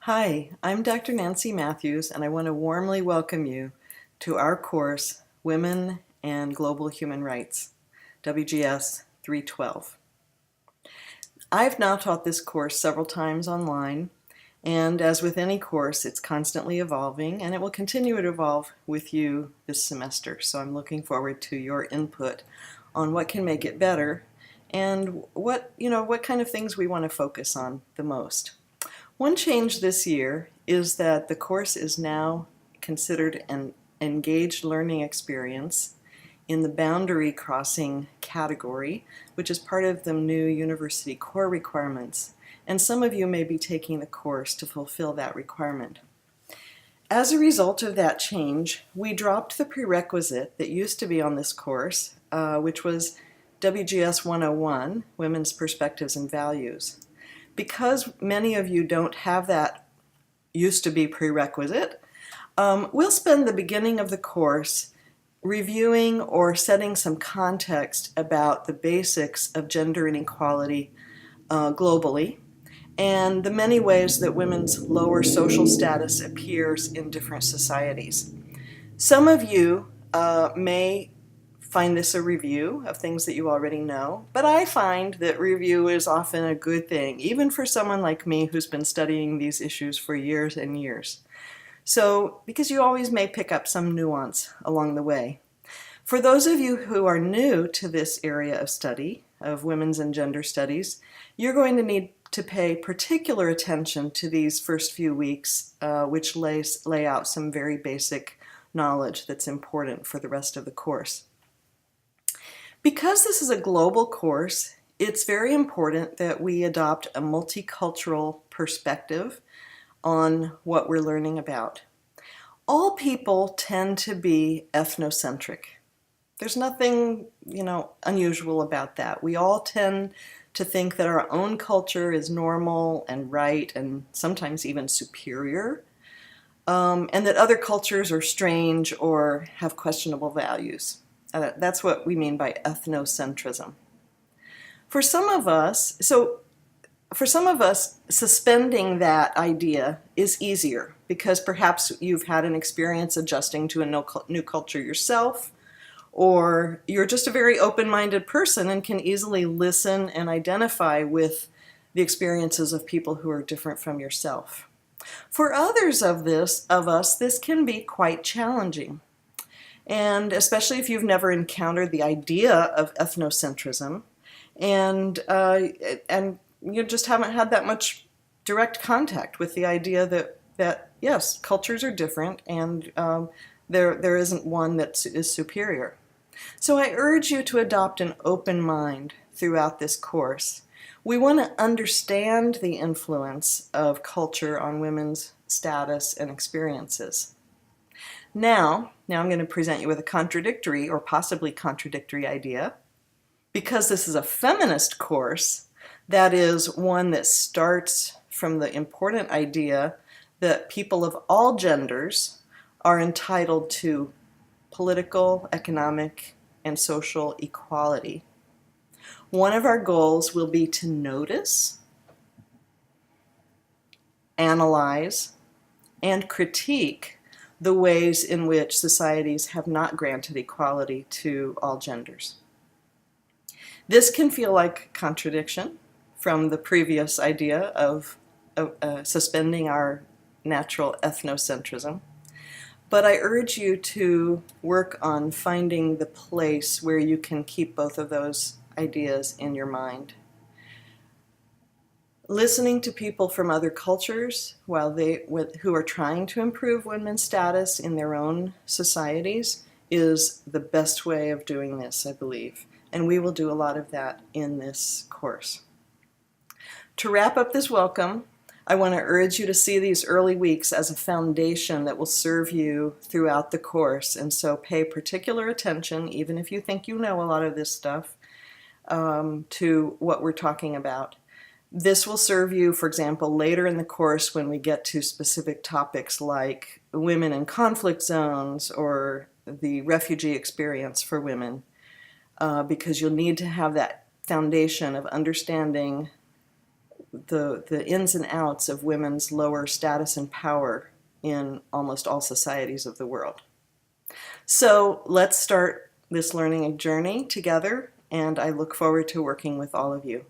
Hi, I'm Dr. Nancy Matthews, and I want to warmly welcome you to our course, Women and Global Human Rights, WGS 312. I've now taught this course several times online, and as with any course, it's constantly evolving, and it will continue to evolve with you this semester. So I'm looking forward to your input on what can make it better and what kind of things we want to focus on the most. One change this year is that the course is now considered an engaged learning experience in the boundary crossing category, which is part of the new university core requirements, and some of you may be taking the course to fulfill that requirement. As a result of that change, we dropped the prerequisite that used to be on this course, which was WGS 101, Women's Perspectives and Values. Because many of you don't have that used to be prerequisite, we'll spend the beginning of the course reviewing or setting some context about the basics of gender inequality globally and the many ways that women's lower social status appears in different societies. Some of you may find this a review of things that you already know, but I find that review is often a good thing, even for someone like me who's been studying these issues for years and years. So, because you always may pick up some nuance along the way. For those of you who are new to this area of study, of women's and gender studies, you're going to need to pay particular attention to these first few weeks, which lay out some very basic knowledge that's important for the rest of the course. Because this is a global course, it's very important that we adopt a multicultural perspective on what we're learning about. All people tend to be ethnocentric. There's nothing, unusual about that. We all tend to think that our own culture is normal and right and sometimes even superior, and that other cultures are strange or have questionable values. That's what we mean by ethnocentrism. For some of us, suspending that idea is easier because perhaps you've had an experience adjusting to a new culture yourself, or you're just a very open-minded person and can easily listen and identify with the experiences of people who are different from yourself. For others of us, this can be quite challenging. And especially if you've never encountered the idea of ethnocentrism and you just haven't had that much direct contact with the idea that yes, cultures are different and there isn't one that is superior. So I urge you to adopt an open mind throughout this course. We want to understand the influence of culture on women's status and experiences. Now I'm going to present you with a contradictory or possibly contradictory idea. Because this is a feminist course, that is one that starts from the important idea that people of all genders are entitled to political, economic, and social equality. One of our goals will be to notice, analyze, and critique the ways in which societies have not granted equality to all genders. This can feel like contradiction from the previous idea of suspending our natural ethnocentrism, but I urge you to work on finding the place where you can keep both of those ideas in your mind. Listening to people from other cultures who are trying to improve women's status in their own societies is the best way of doing this, I believe. And we will do a lot of that in this course. To wrap up this welcome, I want to urge you to see these early weeks as a foundation that will serve you throughout the course. And so pay particular attention, even if you think you know a lot of this stuff, to what we're talking about. This will serve you, for example, later in the course when we get to specific topics like women in conflict zones or the refugee experience for women, because you'll need to have that foundation of understanding the ins and outs of women's lower status and power in almost all societies of the world. So let's start this learning journey together, and I look forward to working with all of you.